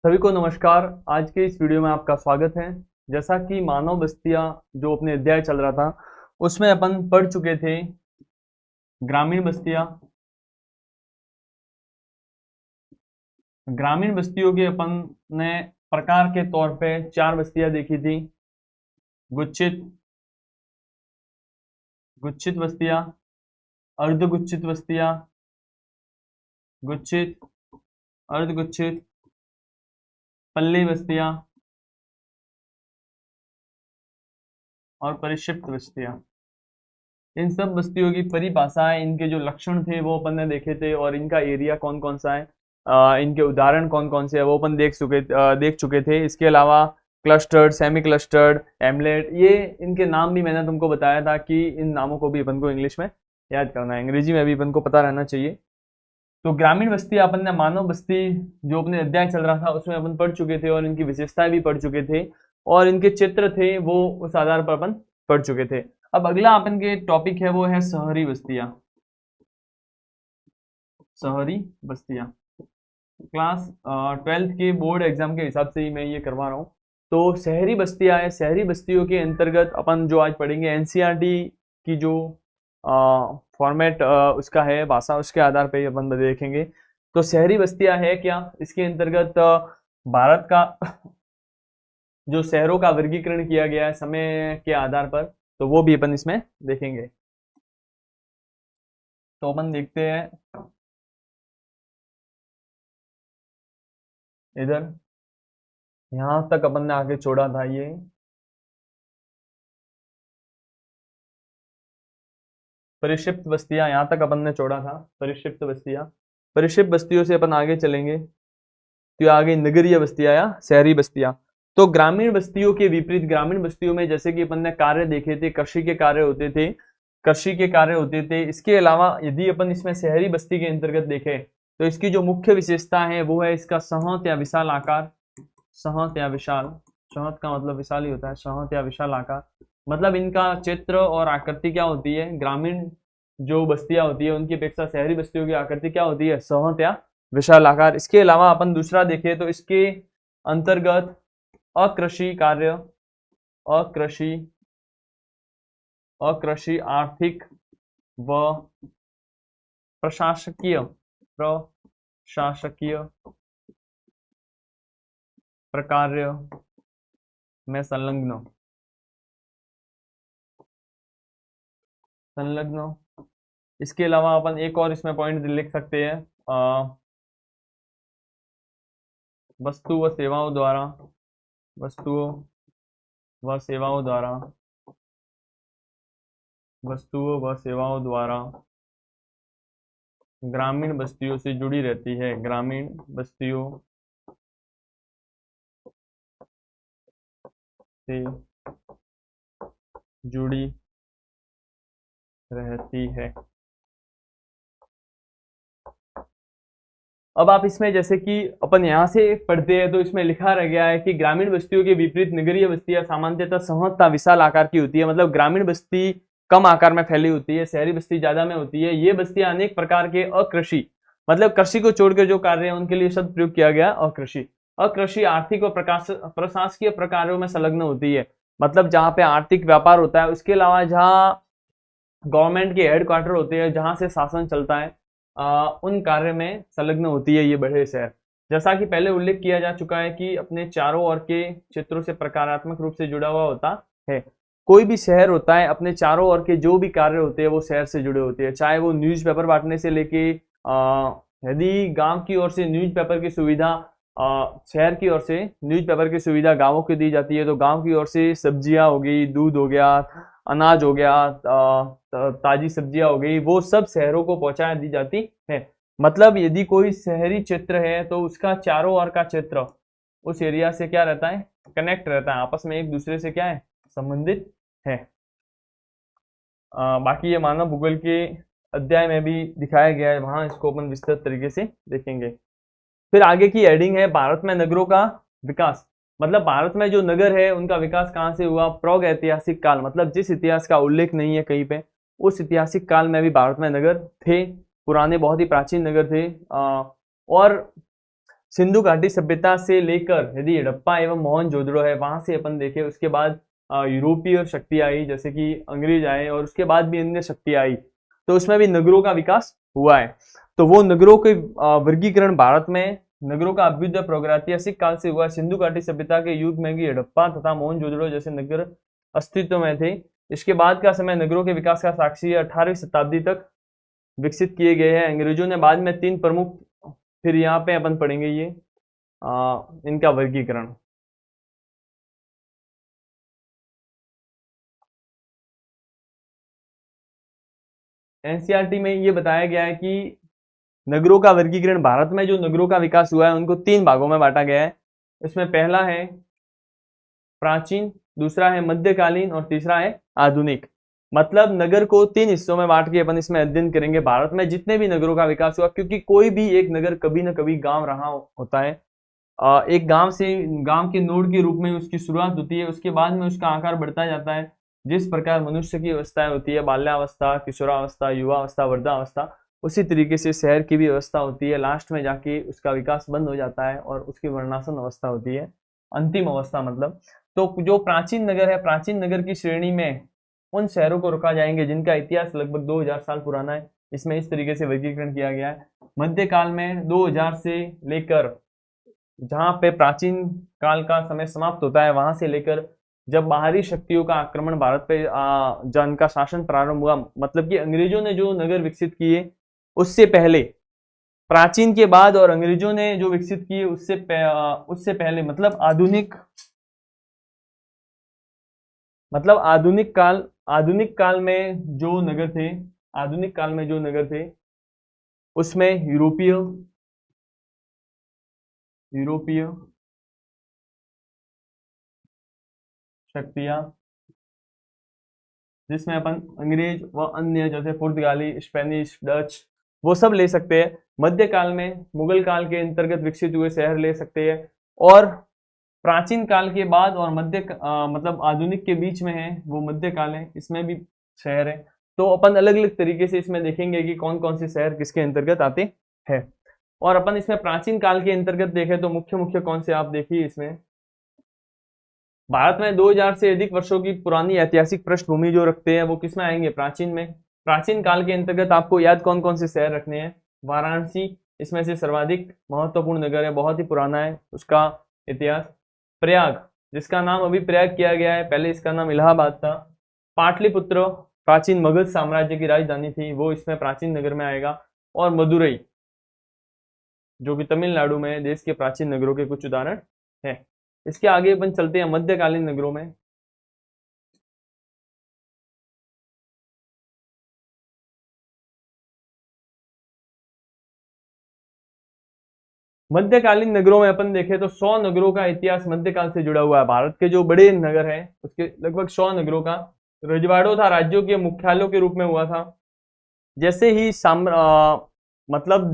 सभी को नमस्कार। आज के इस वीडियो में आपका स्वागत है। जैसा कि मानव बस्तियां जो अपने अध्याय चल रहा था उसमें अपन पढ़ चुके थे ग्रामीण बस्तियां। ग्रामीण बस्तियों के अपन ने प्रकार के तौर पे 4 बस्तियां देखी थी। गुच्छित, गुच्छित बस्तियां, अर्धगुच्छित बस्तियां, गुच्छित, अर्धगुच्छित, पल्ली बस्तियां और परिक्षिप्त बस्तियां। इन सब बस्तियों की परिभाषाएं, इनके जो लक्षण थे वो अपन ने देखे थे और इनका एरिया कौन कौन सा है, इनके उदाहरण कौन कौन से है वो अपन देख चुके थे। इसके अलावा क्लस्टर्ड, सेमी क्लस्टर्ड, एमलेट, ये इनके नाम भी मैंने तुमको बताया था कि इन नामों को भी अपन को इंग्लिश में याद करना है, अंग्रेजी में भी अपन को पता रहना चाहिए। तो ग्रामीण बस्ती अपन ने मानव बस्ती जो अपने अध्याय चल रहा था उसमें अपन पढ़ चुके थे और इनकी विशेषताएं भी पढ़ चुके थे और इनके चित्र थे वो उस आधार पर अपन पढ़ चुके थे। अब अगला अपन के टॉपिक है वो है शहरी बस्तियां। शहरी बस्तियां क्लास 12th के बोर्ड एग्जाम के हिसाब से ही मैं ये करवा रहा हूँ। तो शहरी बस्तियां है, शहरी बस्तियों के अंतर्गत अपन जो आज पढ़ेंगे एनसीईआरटी की जो फॉर्मेट उसका है, भाषा, उसके आधार पर अपन देखेंगे। तो शहरी बस्तियां है क्या, इसके अंतर्गत भारत का जो शहरों का वर्गीकरण किया गया है समय के आधार पर, तो वो भी अपन इसमें देखेंगे। तो अपन देखते हैं इधर, यहां तक अपन ने आगे छोड़ा था ये परिक्षिप्त बस्तियां, यहां तक अपन ने छोड़ा था परिक्षिप्त बस्तियां। परिक्षिप्त बस्तियों से अपन आगे चलेंगे तो आगे नगरीय बस्तियां या शहरी बस्तियां। तो ग्रामीण बस्तियों के विपरीत, ग्रामीण बस्तियों में जैसे कि अपन ने कार्य देखे थे, कृषि के कार्य होते थे, कृषि के कार्य होते थे। इसके अलावा यदि अपन इसमें शहरी बस्ती के अंतर्गत देखें तो इसकी जो मुख्य विशेषता है वो है इसका सहत या विशाल आकार। सहत या विशाल, सहत का मतलब विशाल ही होता है, सहत या विशाल आकार मतलब इनका चित्र और आकृति क्या होती है, ग्रामीण जो बस्तियां होती है उनकी अपेक्षा शहरी बस्तियों की आकृति क्या होती है, सहत या विशाल आकार। इसके अलावा अपन दूसरा देखें तो इसके अंतर्गत अकृषि कार्य, अकृषि, अकृषि, आर्थिक व प्रशासकीय, प्रशासकीय प्रकार्य में संलग्न, संलग्न। इसके अलावा अपन एक और इसमें पॉइंट लिख सकते हैं, वस्तु व सेवाओं द्वारा, वस्तुओं व सेवाओं द्वारा, वस्तुओं व सेवाओं द्वारा ग्रामीण बस्तियों से जुड़ी रहती है, ग्रामीण बस्तियों से जुड़ी रहती है। अब आप इसमें जैसे कि अपन यहाँ से पढ़ते हैं तो इसमें लिखा रह गया है कि ग्रामीण बस्तियों के विपरीत नगरीय बस्तियां सामान्यतः सहजता विशाल आकार की होती है। मतलब ग्रामीण बस्ती कम आकार में फैली होती है, शहरी बस्ती ज्यादा में होती है। ये बस्तियां अनेक प्रकार के अकृषि, मतलब कृषि को छोड़कर जो कार्य है उनके लिए शब्द प्रयोग किया गया अकृषि। अकृषि, आर्थिक और प्रशासकीय प्रकारों में संलग्न होती है, मतलब जहाँ पे आर्थिक व्यापार होता है। उसके अलावा जहाँ गवर्नमेंट के हेडक्वार्टर होते हैं, जहाँ से शासन चलता है, उन कार्य में संलग्न होती है ये बड़े शहर। जैसा कि पहले उल्लेख किया जा चुका है कि अपने चारों ओर के क्षेत्रों से प्रकारात्मक रूप से जुड़ा हुआ होता है। कोई भी शहर होता है अपने चारों ओर के जो भी कार्य होते हैं वो शहर से जुड़े होते हैं, चाहे वो न्यूज़पेपर बांटने से लेके यदि गांव की ओर से न्यूज़पेपर की सुविधा, शहर की ओर से न्यूज़पेपर की सुविधा गांवों को दी जाती है, तो गांव की ओर से सब्जियां हो गई, दूध हो गया, अनाज हो गया, ताजी सब्जियां हो गई, वो सब शहरों को पहुंचा दी जाती है। मतलब यदि कोई शहरी क्षेत्र है तो उसका चारों ओर का क्षेत्र उस एरिया से क्या रहता है, कनेक्ट रहता है, आपस में एक दूसरे से क्या है, संबंधित है। बाकी ये मानव भूगोल के अध्याय में भी दिखाया गया है, वहां इसको अपन विस्तृत तरीके से देखेंगे। फिर आगे की हेडिंग है भारत में नगरों का विकास। मतलब भारत में जो नगर है उनका विकास कहाँ से हुआ, प्राग ऐतिहासिक काल, मतलब जिस इतिहास का उल्लेख नहीं है कहीं पे, उस ऐतिहासिक काल में भी भारत में नगर थे, पुराने बहुत ही प्राचीन नगर थे। और सिंधु घाटी सभ्यता से लेकर यदि हड़प्पा एवं मोहनजोदड़ो है वहां से अपन देखें, उसके बाद यूरोपीय शक्ति आई जैसे कि अंग्रेज आए और उसके बाद भी अन्य शक्ति आई, तो उसमें भी नगरों का विकास हुआ है। तो वो नगरों के वर्गीकरण भारत में नगरों का अभ्युदय प्रागैतिहासिक काल से हुआ। सिंधु घाटी सभ्यता के युग में भी हड़प्पा तथा मोहनजोदड़ो जैसे नगर अस्तित्व में थे। इसके बाद का समय नगरों के विकास का साक्षी है। 18वीं शताब्दी तक विकसित किए गए हैं। अंग्रेजों ने बाद में 3 प्रमुख, फिर यहाँ पे अपन पढ़ेंगे ये इनका वर्गीकरण। एनसीईआरटी में ये बताया गया है कि नगरों का वर्गीकरण भारत में जो नगरों का विकास हुआ है उनको 3 भागों में बांटा गया है। इसमें पहला है प्राचीन, दूसरा है मध्यकालीन और तीसरा है आधुनिक। मतलब नगर को 3 हिस्सों में बांट के अपन इसमें अध्ययन करेंगे भारत में जितने भी नगरों का विकास हुआ, क्योंकि कोई भी एक नगर कभी ना कभी गांव रहा होता है। एक गांव से, गांव के नोड के रूप में उसकी शुरुआत होती है, उसके बाद में उसका आकार बढ़ता जाता है। जिस प्रकार मनुष्य की अवस्थाएं होती है, बाल्यावस्था, किशोरावस्था, युवावस्था, वृद्धावस्था, उसी तरीके से शहर की भी अवस्था होती है। लास्ट में जाके उसका विकास बंद हो जाता है और उसकी वर्णासन अवस्था होती है, अंतिम अवस्था मतलब। तो जो प्राचीन नगर है, प्राचीन नगर की श्रेणी में उन शहरों को रखा जाएंगे जिनका इतिहास लगभग 2000 साल पुराना है। इसमें इस तरीके से वर्गीकरण किया गया है। मध्यकाल में 2000 से लेकर जहां पे प्राचीन काल का समय समाप्त होता है, वहां से लेकर जब बाहरी शक्तियों का आक्रमण भारत पे जिनका शासन प्रारंभ हुआ, मतलब कि अंग्रेजों ने जो नगर विकसित किए उससे पहले, प्राचीन के बाद और अंग्रेजों ने जो विकसित किए उससे पहले, मतलब आधुनिक काल में जो नगर थे, आधुनिक काल में जो नगर थे उसमें यूरोपीय शक्तियां, जिसमें अपन अंग्रेज व अन्य जैसे पुर्तगाली, स्पेनिश, डच वो सब ले सकते हैं। मध्यकाल में मुगल काल के अंतर्गत विकसित हुए शहर ले सकते हैं। और प्राचीन काल के बाद और मतलब आधुनिक के बीच में है वो मध्यकाल है, इसमें भी शहर है। तो अपन अलग अलग तरीके से इसमें देखेंगे कि कौन कौन से शहर किसके अंतर्गत आते हैं। और अपन इसमें प्राचीन काल के अंतर्गत देखें तो मुख्य मुख्य कौन से आप देखिए इसमें, भारत में 2000 से अधिक वर्षों की पुरानी ऐतिहासिक पृष्ठभूमि जो रखते हैं वो किसमें आएंगे, प्राचीन में। प्राचीन काल के अंतर्गत आपको याद कौन कौन से शहर रखने हैं। वाराणसी इसमें से सर्वाधिक महत्वपूर्ण नगर है, बहुत ही पुराना है उसका इतिहास। प्रयाग, जिसका नाम अभी प्रयाग किया गया है, पहले इसका नाम इलाहाबाद था। पाटलिपुत्र प्राचीन मगध साम्राज्य की राजधानी थी, वो इसमें प्राचीन नगर में आएगा। और मदुरई जो कि तमिलनाडु में, देश के प्राचीन नगरों के कुछ उदाहरण हैं। इसके आगे अपन चलते हैं मध्यकालीन नगरों में। मध्यकालीन नगरों में अपन देखें तो 100 नगरों का इतिहास मध्यकाल से जुड़ा हुआ है। भारत के जो बड़े नगर हैं उसके लगभग 100 नगरों का रजवाड़ों था, राज्यों के मुख्यालयों के रूप में हुआ था। जैसे ही मतलब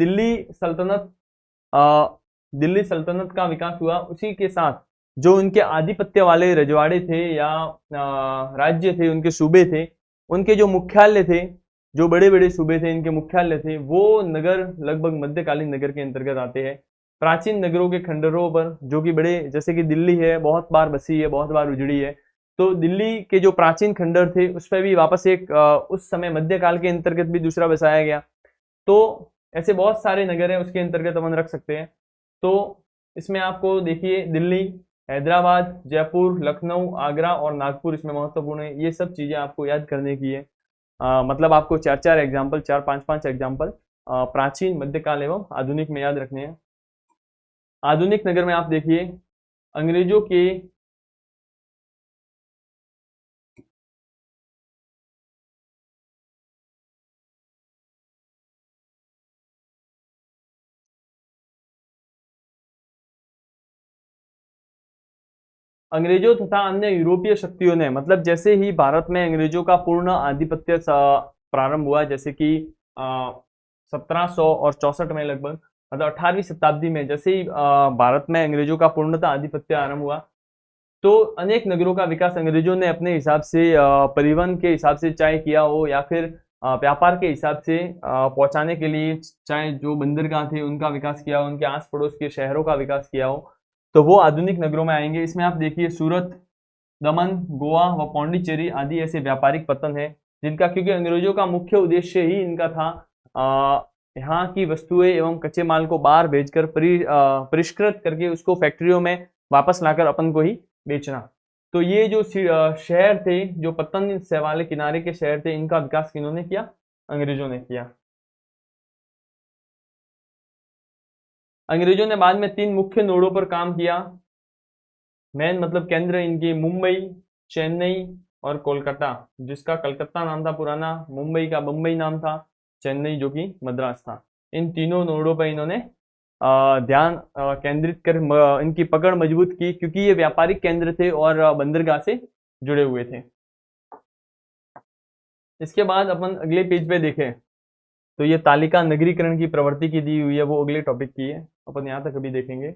दिल्ली सल्तनत का विकास हुआ, उसी के साथ जो उनके आधिपत्य वाले रजवाड़े थे या राज्य थे, उनके सूबे थे, उनके जो मुख्यालय थे, जो बड़े बड़े सूबे थे इनके मुख्यालय थे, वो नगर लगभग मध्यकालीन नगर के अंतर्गत आते हैं। प्राचीन नगरों के खंडरों पर जो कि बड़े, जैसे कि दिल्ली है, बहुत बार बसी है, बहुत बार उजड़ी है, तो दिल्ली के जो प्राचीन खंडर थे उस पर भी वापस एक उस समय मध्यकाल के अंतर्गत भी दूसरा बसाया गया। तो ऐसे बहुत सारे नगर हैं उसके अंतर्गत अपन रख सकते हैं। तो इसमें आपको देखिए दिल्ली, हैदराबाद, जयपुर, लखनऊ, आगरा और नागपुर इसमें महत्वपूर्ण है। ये सब चीजें आपको याद करने की है। मतलब आपको 4-4 एग्जाम्पल, 4-5-5 एग्जाम्पल प्राचीन, मध्यकाल एवं आधुनिक में याद रखने हैं। आधुनिक नगर में आप देखिए अंग्रेजों के अंग्रेजों तथा अन्य यूरोपीय शक्तियों ने, मतलब जैसे ही भारत में अंग्रेजों का पूर्ण आधिपत्य प्रारंभ हुआ, जैसे कि 1700 और 64 में लगभग, मतलब 18वीं शताब्दी में जैसे ही भारत में अंग्रेजों का पूर्णतः आधिपत्य आरंभ हुआ, तो अनेक नगरों का विकास अंग्रेजों ने अपने हिसाब से परिवहन के हिसाब से चाहे किया हो या फिर व्यापार के हिसाब से पहुंचाने के लिए, चाहे जो बंदरगाह थे उनका विकास किया हो, उनके आस पड़ोस के शहरों का विकास किया हो, तो वो आधुनिक नगरों में आएंगे। इसमें आप देखिए सूरत, दमन, गोवा व पौंडीचेरी आदि ऐसे व्यापारिक पतन है जिनका, क्योंकि अंग्रेजों का मुख्य उद्देश्य ही इनका था यहाँ की वस्तुएं एवं कच्चे माल को बाहर भेजकर परिष्कृत करके उसको फैक्ट्रियों में वापस लाकर अपन को ही बेचना। तो ये जो शहर थे, जो पतन से वाले किनारे के शहर थे, इनका विकास किन्होंने किया? अंग्रेजों ने किया। अंग्रेजों ने बाद में 3 मुख्य नोडों पर काम किया। मेन मतलब केंद्र इनके मुंबई, चेन्नई और कोलकाता, जिसका कलकत्ता नाम था पुराना, मुंबई का बम्बई नाम था, चेन्नई जो कि मद्रास था। इन तीनों नोडों पर इन्होंने ध्यान केंद्रित कर इनकी पकड़ मजबूत की, क्योंकि ये व्यापारिक केंद्र थे और बंदरगाह से जुड़े हुए थे। इसके बाद अपन अगले पेज पे देखें तो ये तालिका नगरीकरण की प्रवृत्ति की दी हुई है, वो अगले टॉपिक की है, अपन यहाँ तक अभी देखेंगे।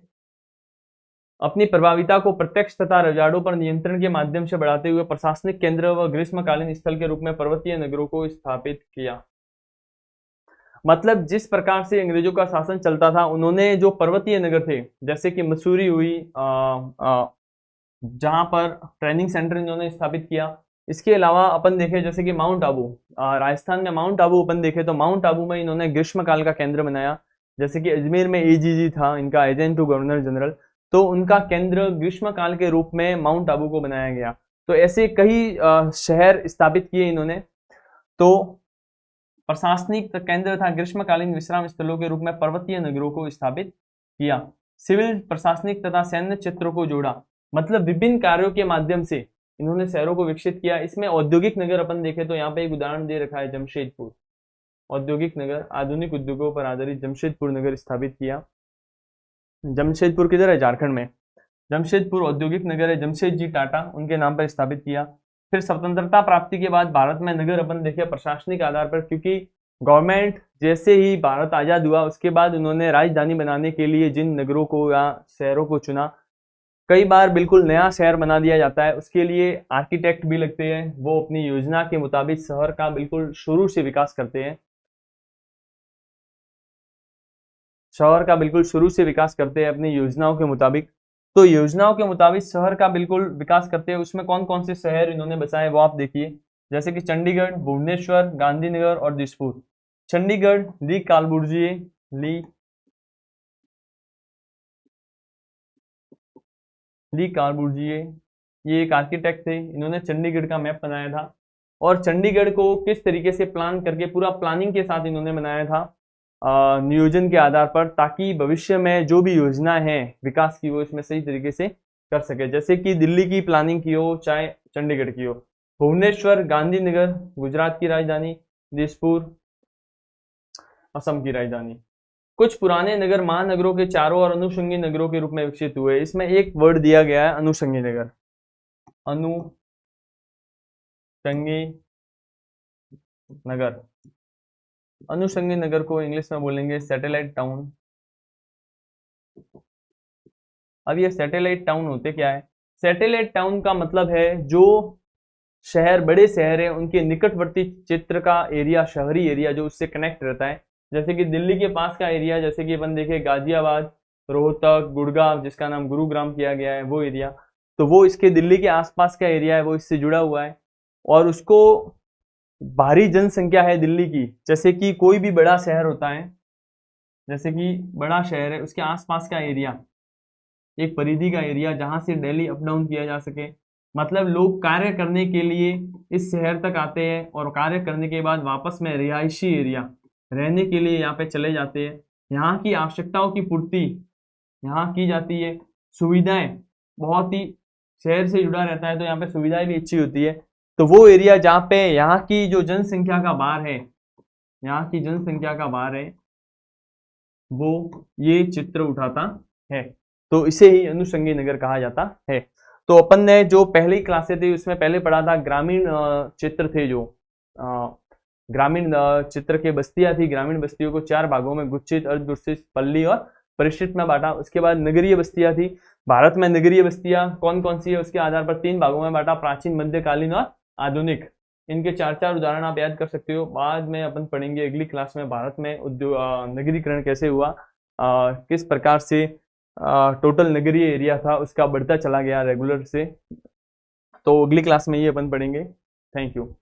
अपनी प्रभाविता को प्रत्यक्ष तथा रजाड़ों पर नियंत्रण के माध्यम से बढ़ाते हुए प्रशासनिक केंद्र व ग्रीष्मकालीन स्थल के रूप में पर्वतीय नगरों को स्थापित किया। मतलब जिस प्रकार से अंग्रेजों का शासन चलता था, उन्होंने जो पर्वतीय नगर थे, जैसे कि मसूरी हुई, जहां पर ट्रेनिंग सेंटर इन्होंने स्थापित किया। इसके अलावा अपन देखें जैसे कि माउंट आबू, राजस्थान में माउंट आबू अपन देखें तो माउंट आबू में इन्होंने ग्रीष्मकाल का केंद्र बनाया। जैसे कि अजमेर में एजीजी था इनका, एजेंट टू गवर्नर जनरल, तो उनका केंद्र ग्रीष्मकाल के रूप में माउंट आबू को बनाया गया। तो ऐसे कई शहर स्थापित किए इन्होंने। तो प्रशासनिक केंद्र तथा ग्रीष्मकालीन विश्राम स्थलों के रूप में पर्वतीय नगरों को स्थापित किया। सिविल, प्रशासनिक तथा सैन्य क्षेत्रों को जोड़ा, मतलब विभिन्न कार्यों के माध्यम से इन्होंने शहरों को विकसित किया। इसमें औद्योगिक नगर अपन देखें तो यहाँ पे एक उदाहरण दे रखा है, जमशेदपुर। औद्योगिक नगर, आधुनिक उद्योगों पर आधारित जमशेदपुर नगर स्थापित किया। जमशेदपुर किधर है? झारखंड में। जमशेदपुर औद्योगिक नगर है, जमशेदजी टाटा उनके नाम पर स्थापित किया। फिर स्वतंत्रता प्राप्ति के बाद भारत में नगर अपन देखे प्रशासनिक आधार पर, क्योंकि गवर्नमेंट जैसे ही भारत आजाद हुआ उसके बाद उन्होंने राजधानी बनाने के लिए जिन नगरों को या शहरों को चुना, कई बार बिल्कुल नया शहर बना दिया जाता है, उसके लिए आर्किटेक्ट भी लगते हैं, वो अपनी योजना के मुताबिक शहर का बिल्कुल शुरू से विकास करते हैं, शहर का बिल्कुल शुरू से विकास करते हैं अपनी योजनाओं के मुताबिक। तो योजनाओं के मुताबिक शहर का बिल्कुल विकास करते हैं। उसमें कौन कौन से शहर इन्होंने बसाए वो आप देखिए, जैसे कि चंडीगढ़, भुवनेश्वर, गांधीनगर और दिसपुर। चंडीगढ़ ली कार्बुजिए, ली कार्बुजिए ये एक आर्किटेक्ट थे, इन्होंने चंडीगढ़ का मैप बनाया था। और चंडीगढ़ को किस तरीके से प्लान करके, पूरा प्लानिंग के साथ इन्होंने बनाया था नियोजन के आधार पर, ताकि भविष्य में जो भी योजना है विकास की वो इसमें सही तरीके से कर सके। जैसे कि दिल्ली की प्लानिंग की हो चाहे चंडीगढ़ की हो। भुवनेश्वर, गांधीनगर गुजरात की राजधानी, दिसपुर असम की राजधानी। कुछ पुराने नगर महानगरों के चारों और अनुषंगी नगरों के रूप में विकसित हुए। इसमें एक वर्ड दिया गया है अनुषंगी नगर, अनुषंगी नगर। अनुषंगी नगर को इंग्लिश में बोलेंगे सैटेलाइट टाउन। अब ये सैटेलाइट टाउन होते क्या है? सैटेलाइट टाउन का मतलब है जो शहर, बड़े शहर है उनके निकटवर्ती क्षेत्र का एरिया, शहरी एरिया जो उससे कनेक्ट रहता है। जैसे कि दिल्ली के पास का एरिया, जैसे कि अपन देखे गाजियाबाद, रोहतक, गुड़गांव जिसका नाम गुरुग्राम किया गया है, वो एरिया, तो वो इसके दिल्ली के आसपास का एरिया है, वो इससे जुड़ा हुआ है। और उसको भारी जनसंख्या है दिल्ली की, जैसे कि कोई भी बड़ा शहर होता है, जैसे कि बड़ा शहर है उसके आसपास का एरिया, एक परिधि का एरिया जहां से डेली अप डाउन किया जा सके, मतलब लोग कार्य करने के लिए इस शहर तक आते हैं और कार्य करने के बाद वापस में रिहायशी एरिया रहने के लिए यहाँ पे चले जाते हैं। यहाँ की आवश्यकताओं की पूर्ति यहाँ की जाती है। सुविधाएं बहुत ही शहर से जुड़ा रहता है तो यहाँ पे सुविधाएं भी अच्छी होती है। तो वो एरिया जहाँ पे यहाँ की जो जनसंख्या का भार है, यहाँ की जनसंख्या का भार है, वो ये चित्र उठाता है, तो इसे ही अनुषंगी नगर कहा जाता है। तो अपन ने जो पहली क्लासें थी उसमें पहले पढ़ा था ग्रामीण क्षेत्र थे, जो ग्रामीण क्षेत्र के बस्तियां थी, ग्रामीण बस्तियों को 4 भागों में गुच्छित, अर्धगुच्छित, पल्ली और परिष्कृत में बांटा। उसके बाद नगरीय बस्तियां थी। भारत में नगरीय बस्तियां कौन कौन सी है उसके आधार पर 3 भागों में बांटा, प्राचीन, मध्यकालीन और आधुनिक। इनके 4-4 उदाहरण आप याद कर सकते हो। बाद में अपन पढ़ेंगे अगली क्लास में भारत में उद्योग नगरीकरण कैसे हुआ, किस प्रकार से टोटल नगरीय एरिया था उसका बढ़ता चला गया रेगुलर से। तो अगली क्लास में ये अपन पढ़ेंगे। Thank you.